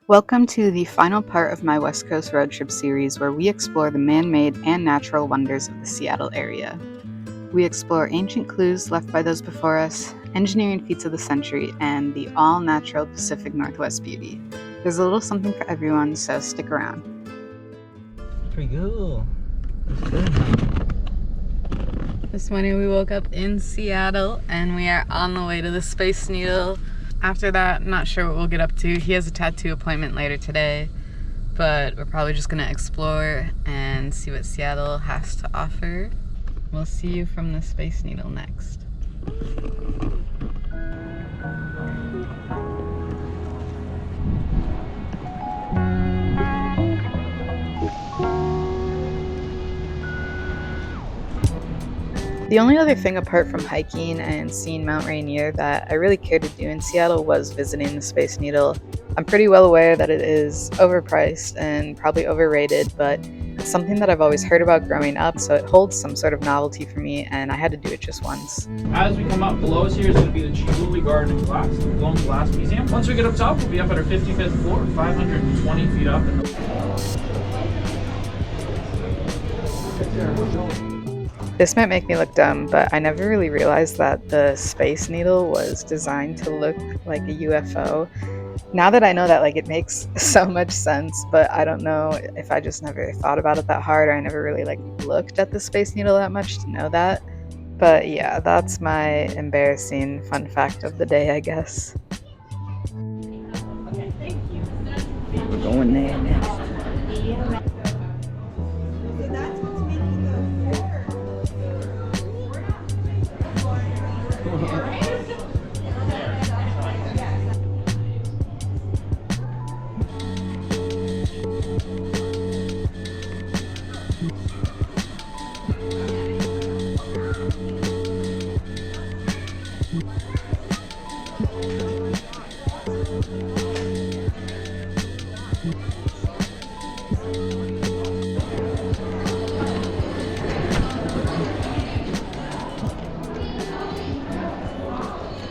Welcome to the final part of my West Coast road trip series where we explore the man-made and natural wonders of the Seattle area. We explore ancient clues left by those before us, engineering feats of the century, and the all-natural Pacific Northwest beauty. There's a little something for everyone, so stick around. Pretty cool. That's good. This morning we woke up in Seattle and we are on the way to the Space Needle. After that, I'm not sure what we'll get up to. He has a tattoo appointment later today, but we're probably just gonna explore and see what Seattle has to offer. We'll see you from the Space Needle next. The only other thing apart from hiking and seeing Mount Rainier that I really cared to do in Seattle was visiting the Space Needle. I'm pretty well aware that it is overpriced and probably overrated, but it's something that I've always heard about growing up, so it holds some sort of novelty for me, and I had to do it just once. As we come up below us here is going to be the Chihuly Garden and Glass, the Blown Glass Museum. Once we get up top, we'll be up at our 55th floor, 520 feet up. This might make me look dumb, but I never really realized that the Space Needle was designed to look like a UFO. Now that I know that, it makes so much sense, but I don't know if I just never thought about it that hard, or I never really looked at the Space Needle that much to know that. But yeah, that's my embarrassing fun fact of the day, I guess. Okay, thank you. We're going there next.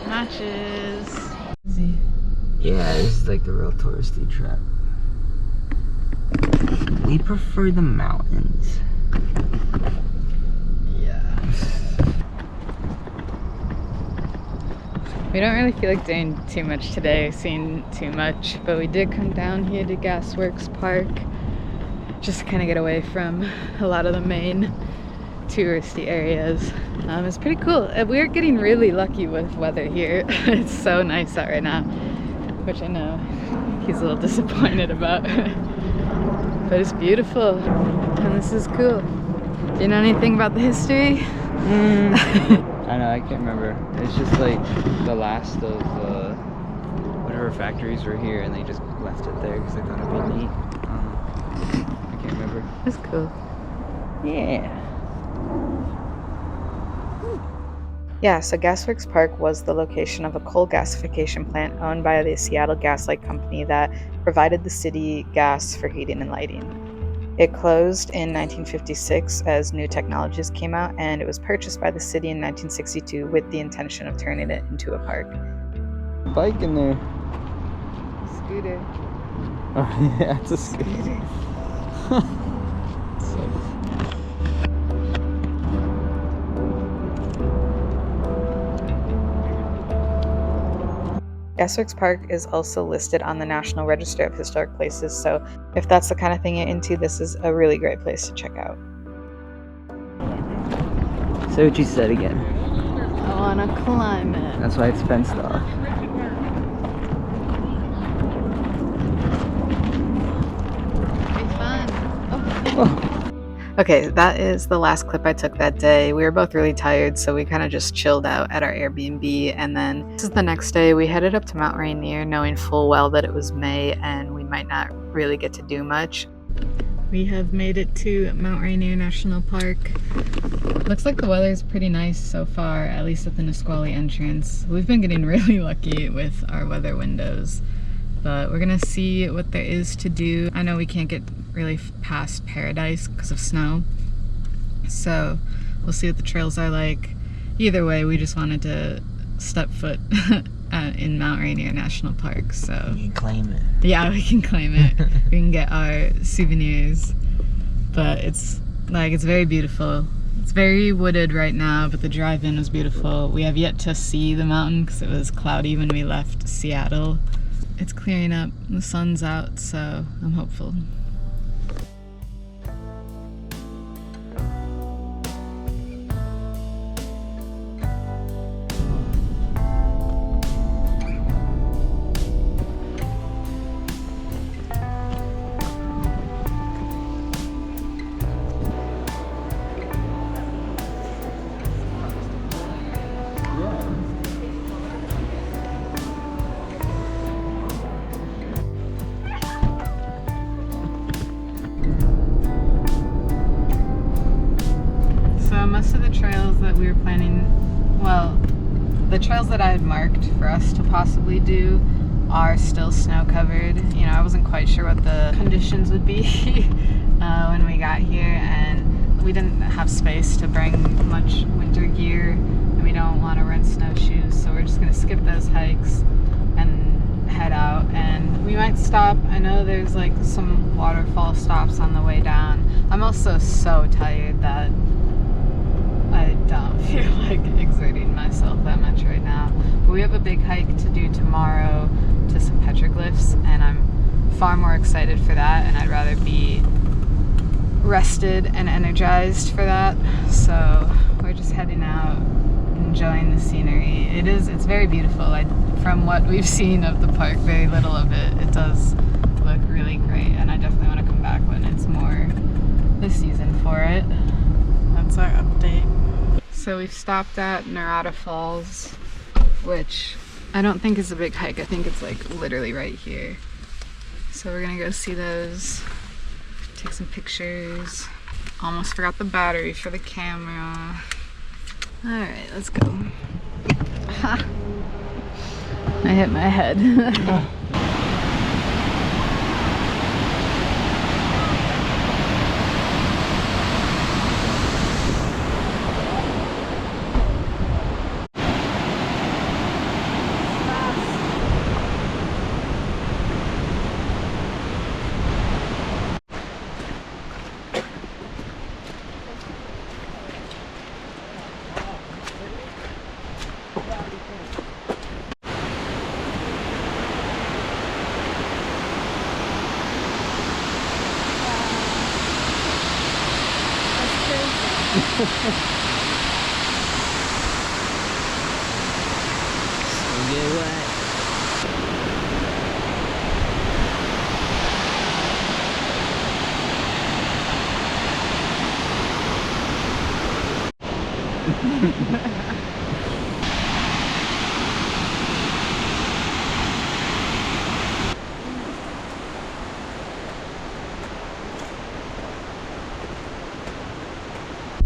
Matches. Yeah, this is like the real touristy trap. We prefer the mountains. Yeah. We don't really feel like doing too much today, seeing too much, but we did come down here to Gasworks Park just to kind of get away from a lot of the main touristy areas. It's pretty cool. We're getting really lucky with weather here. It's so nice out right now, which I know he's a little disappointed about. But it's beautiful and this is cool. Do you know anything about the history? I know, I can't remember. It's just like the last of whatever factories were here, and they just left it there because they thought it'd be neat. I can't remember. That's cool. Yeah. Yeah, so Gasworks Park was the location of a coal gasification plant owned by the Seattle Gas Light Company that provided the city gas for heating and lighting. It closed in 1956 as new technologies came out, and it was purchased by the city in 1962 with the intention of turning it into a park. Bike in there. Scooter. Oh yeah, it's a scooter. Gasworks Park is also listed on the National Register of Historic Places, so if that's the kind of thing you're into, this is a really great place to check out. Say what you said again. I wanna climb it. That's why it's fenced off. Be fun. Oh. Okay, that is the last clip I took that day. We were both really tired, so we kind of just chilled out at our Airbnb, and then this is the next day. We headed up to Mount Rainier, knowing full well that it was May and we might not really get to do much. We have made it to Mount Rainier National Park. Looks like the weather's pretty nice so far, at least at the Nisqually entrance. We've been getting really lucky with our weather windows, but we're gonna see what there is to do. I know we can't get really past Paradise because of snow, so we'll see what the trails are like. Either way, we just wanted to step foot at in Mount Rainier National Park, so You can claim it. yeah, we can claim it. We can get our souvenirs. But it's very beautiful. It's very wooded right now, but the drive-in was beautiful. We have yet to see the mountain because it was cloudy when we left Seattle. It's clearing up, the sun's out, so I'm hopeful. Most of the trails that we were planning, well, the trails that I had marked for us to possibly do are still snow covered. You know, I wasn't quite sure what the conditions would be when we got here, and we didn't have space to bring much winter gear, and we don't want to rent snowshoes, so we're just going to skip those hikes and head out. And we might stop. I know there's like some waterfall stops on the way down. I'm also so tired that I don't feel like exerting myself that much right now. But we have a big hike to do tomorrow to some petroglyphs, and I'm far more excited for that, and I'd rather be rested and energized for that. So we're just heading out, enjoying the scenery. It's very beautiful. From what we've seen of the park, very little of it, it does look really great, and I definitely want to come back when it's more the season for it. That's our update. So we've stopped at Narada Falls, which I don't think is a big hike. I think it's like literally right here. So we're gonna go see those, take some pictures. Almost forgot the battery for the camera. All right, let's go. Ha! I hit my head. So get wet.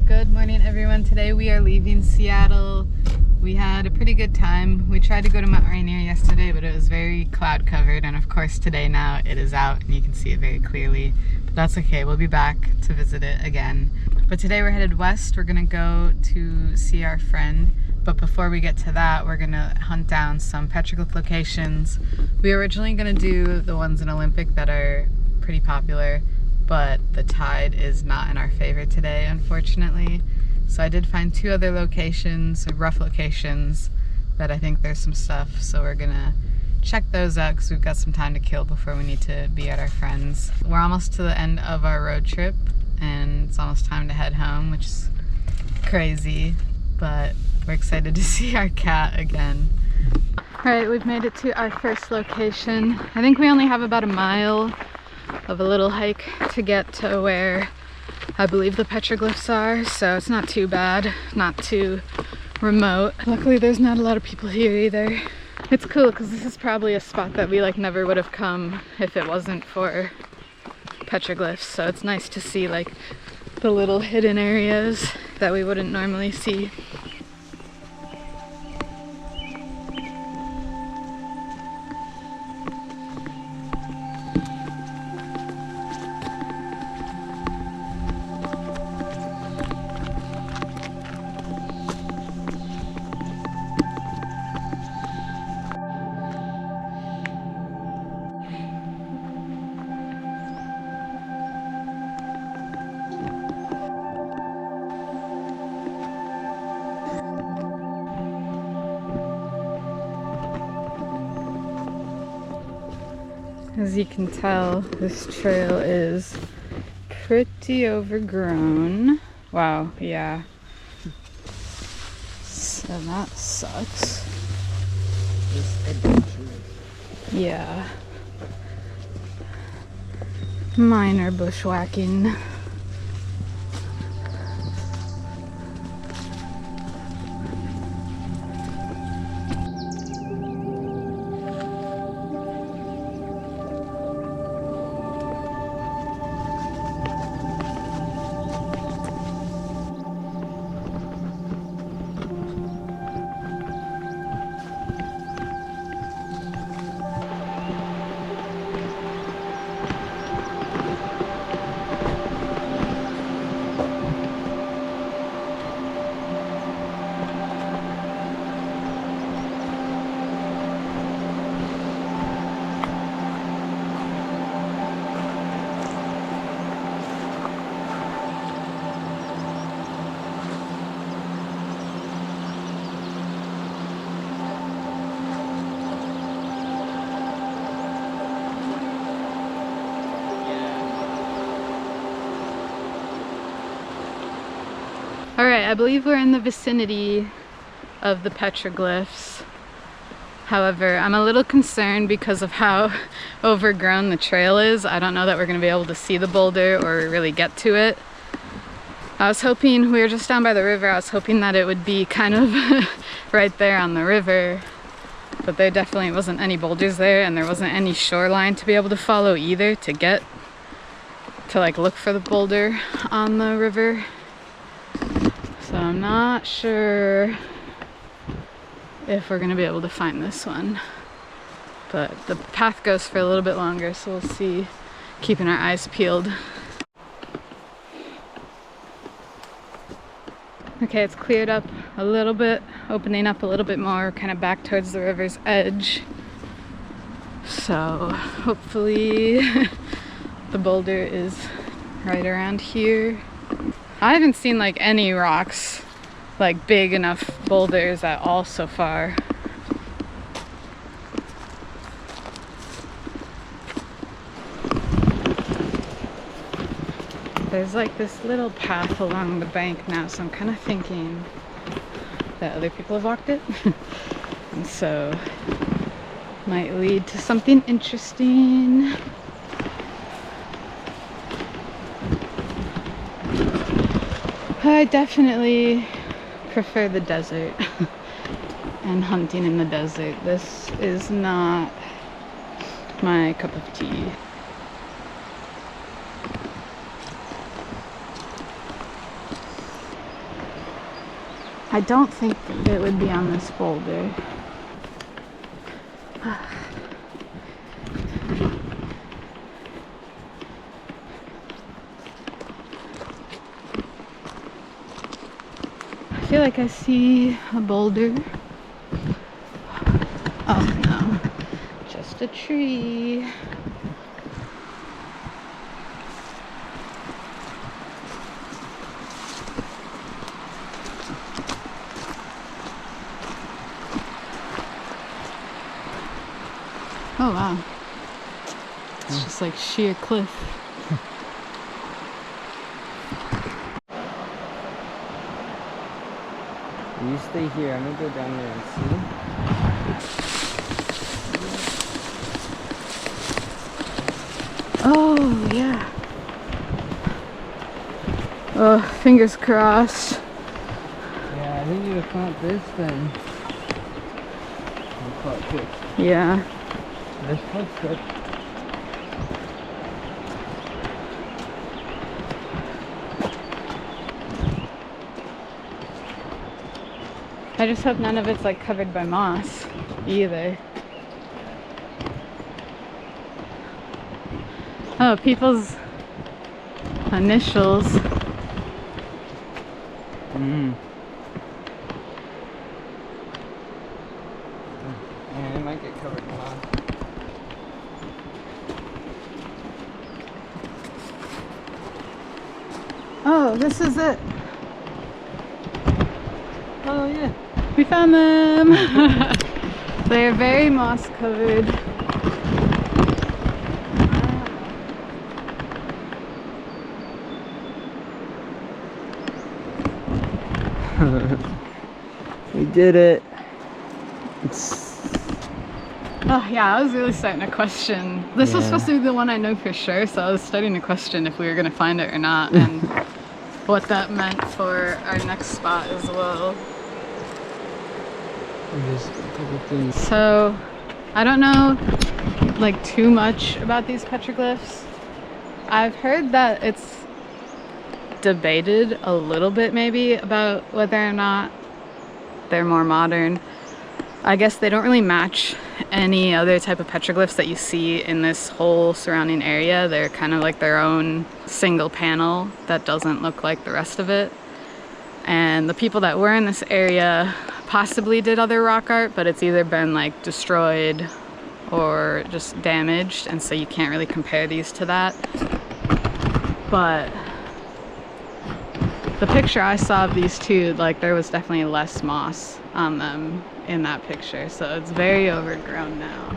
Good morning, everyone. Today we are leaving Seattle. We had a pretty good time. We tried to go to Mount Rainier yesterday, but it was very cloud covered, and of course today now it is out and you can see it very clearly. But that's okay, we'll be back to visit it again. But today we're headed west. We're gonna go to see our friend. But before we get to that, we're gonna hunt down some petroglyph locations. We were originally gonna do the ones in Olympic that are pretty popular, but the tide is not in our favor today, unfortunately. So I did find two other locations, rough locations, that I think there's some stuff. So we're gonna check those out because we've got some time to kill before we need to be at our friends. We're almost to the end of our road trip and it's almost time to head home, which is crazy, but we're excited to see our cat again. All right, we've made it to our first location. I think we only have about a mile of a little hike to get to where I believe the petroglyphs are, so it's not too bad, not too remote. Luckily there's not a lot of people here either. It's cool because this is probably a spot that we never would have come if it wasn't for petroglyphs, so it's nice to see the little hidden areas that we wouldn't normally see. As you can tell, this trail is pretty overgrown. Wow, yeah. So that sucks. This adventure. Yeah. Minor bushwhacking. Alright, I believe we're in the vicinity of the petroglyphs. However, I'm a little concerned because of how overgrown the trail is. I don't know that we're going to be able to see the boulder or really get to it. I was hoping, we were just down by the river, I was hoping that it would be kind of right there on the river. But there definitely wasn't any boulders there, and there wasn't any shoreline to be able to follow either to get to like look for the boulder on the river. So I'm not sure if we're gonna be able to find this one. But the path goes for a little bit longer, so we'll see, keeping our eyes peeled. Okay, it's cleared up a little bit, opening up a little bit more, kind of back towards the river's edge. So hopefully the boulder is right around here. I haven't seen like any rocks, like big enough boulders at all so far. There's like this little path along the bank now, so I'm kind of thinking that other people have walked it. And so might lead to something interesting. I definitely prefer the desert and hunting in the desert. This is not my cup of tea. I don't think it would be on this boulder. I feel like I see a boulder. Oh no, just a tree. Oh wow, it's just like sheer cliff. You stay here, I'm gonna go down there and see. Oh yeah. Oh, fingers crossed. Yeah, I think you found this then. I'll call it good. Yeah. There's footsteps. I just hope none of it's like covered by moss either. Oh, people's initials. Mm. And it might get covered in moss. Oh, this is it. Oh yeah. We found them. They're very moss covered. We did it. Oh yeah, I was really starting to question. This was supposed to be the one I know for sure, so I was starting to question if we were gonna find it or not, and what that meant for our next spot as well. So, I don't know like too much about these petroglyphs. I've heard that it's debated a little bit maybe about whether or not they're more modern. I guess they don't really match any other type of petroglyphs that you see in this whole surrounding area. They're kind of like their own single panel that doesn't look like the rest of it. And the people that were in this area possibly did other rock art, but it's either been like destroyed or just damaged, and so you can't really compare these to that. But the picture I saw of these two, like there was definitely less moss on them in that picture, so it's very overgrown now.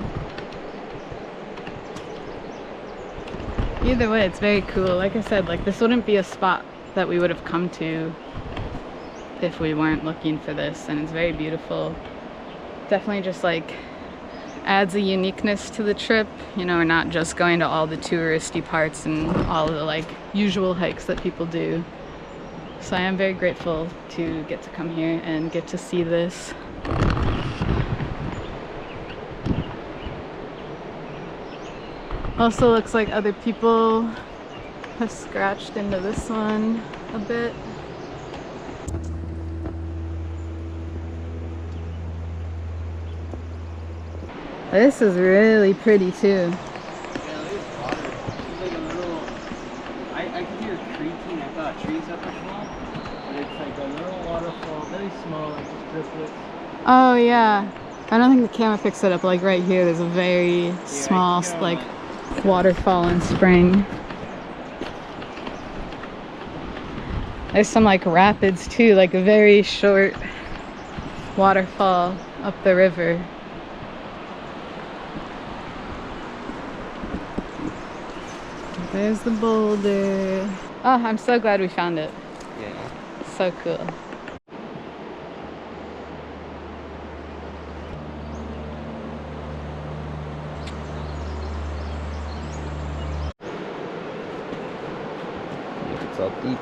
Either way, it's very cool. Like I said, like this wouldn't be a spot that we would have come to if we weren't looking for this, and it's very beautiful. Definitely just like adds a uniqueness to the trip. You know, we're not just going to all the touristy parts and all of the like usual hikes that people do. So I am very grateful to get to come here and get to see this. Also looks like other people have scratched into this one a bit. This is really pretty too. Yeah, there's water. There's like a little... I could hear creaking. I thought trees up the fall. But it's like a little waterfall, very small, like just driplets. Oh yeah. I don't think the camera picks it up. Like right here, there's a very small like waterfall and spring. There's some like rapids too, like a very short waterfall up the river. There's the boulder. Oh, I'm so glad we found it. Yeah. So cool. It's all deep.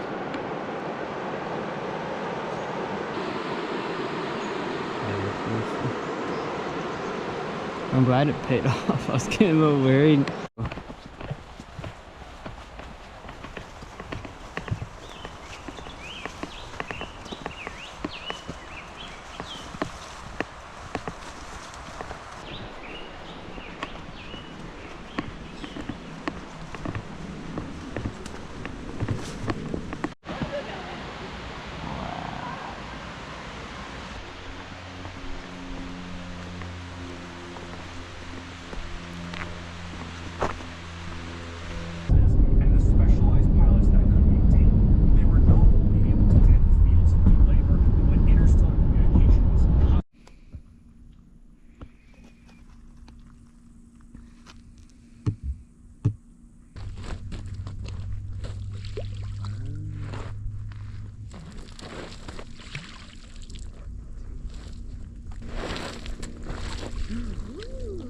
I'm glad it paid off. I was getting a little worried.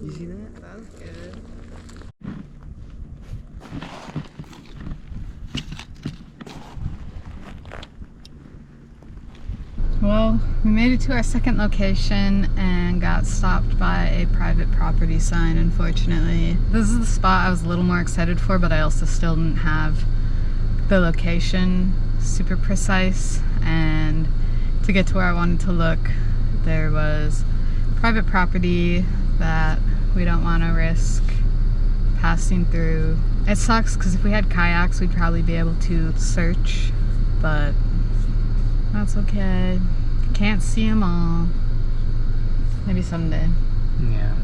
You see that? That was good. Well, we made it to our second location and got stopped by a private property sign, unfortunately. This is the spot I was a little more excited for, but I also still didn't have the location super precise. And to get to where I wanted to look, there was private property that we don't want to risk passing through. It sucks because if we had kayaks, we'd probably be able to search, but that's okay. Can't see them all. Maybe someday. Yeah.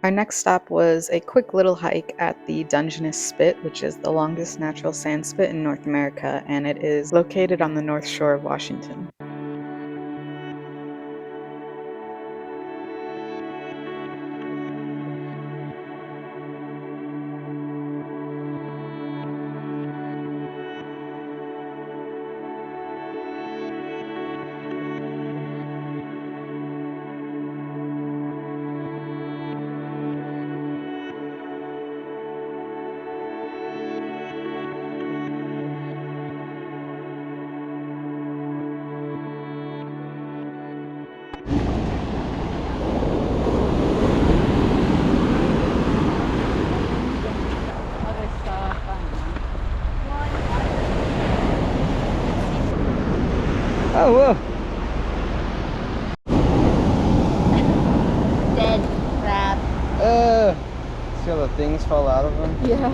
Our next stop was a quick little hike at the Dungeness Spit, which is the longest natural sand spit in North America, and it is located on the north shore of Washington. Oh, whoa. Dead crab. See how the things fall out of them? Yeah.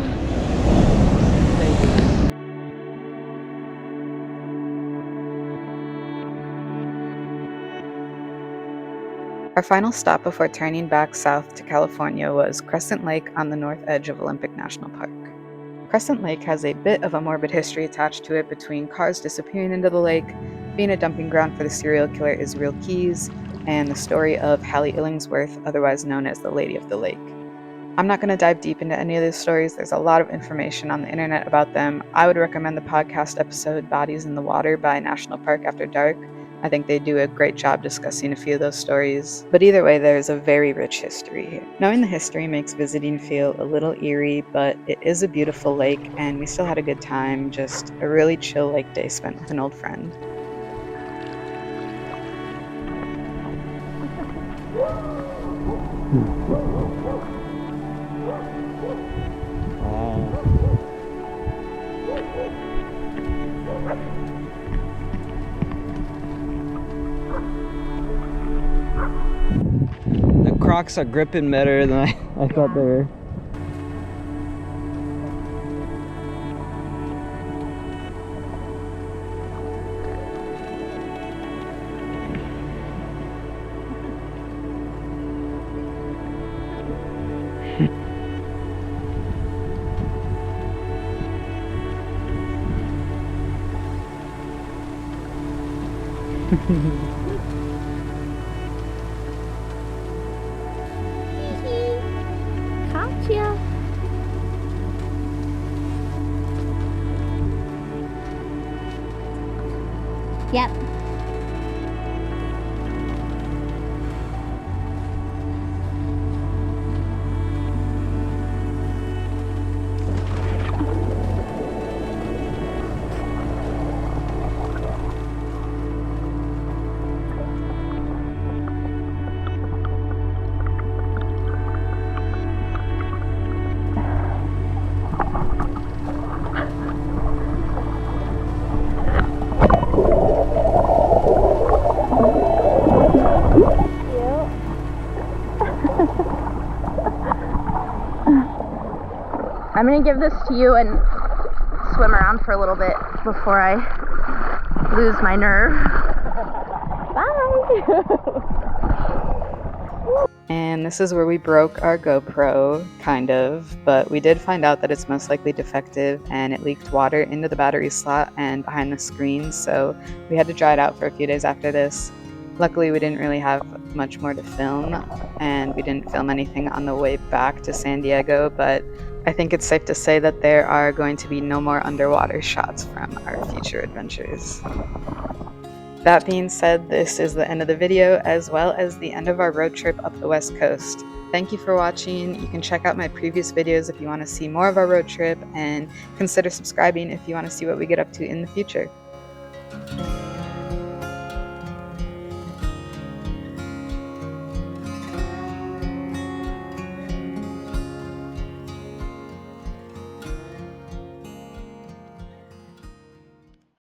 Our final stop before turning back south to California was Crescent Lake on the north edge of Olympic National Park. Crescent Lake has a bit of a morbid history attached to it between cars disappearing into the lake, being a dumping ground for the serial killer Israel Keyes, and the story of Hallie Illingsworth, otherwise known as the Lady of the Lake. I'm not going to dive deep into any of these stories. There's a lot of information on the internet about them. I would recommend the podcast episode Bodies in the Water by National Park After Dark. I think they do a great job discussing a few of those stories. But either way, there's a very rich history here. Knowing the history makes visiting feel a little eerie, but it is a beautiful lake, and we still had a good time. Just a really chill lake day spent with an old friend. The Crocs are gripping better than I thought they were. Gotcha. Yep. I'm gonna give this to you and swim around for a little bit before I lose my nerve. Bye! And this is where we broke our GoPro, kind of, but we did find out that it's most likely defective and it leaked water into the battery slot and behind the screen, so we had to dry it out for a few days after this. Luckily, we didn't really have much more to film, and we didn't film anything on the way back to San Diego, but I think it's safe to say that there are going to be no more underwater shots from our future adventures. That being said, this is the end of the video, as well as the end of our road trip up the West Coast. Thank you for watching. You can check out my previous videos if you want to see more of our road trip, and consider subscribing if you want to see what we get up to in the future.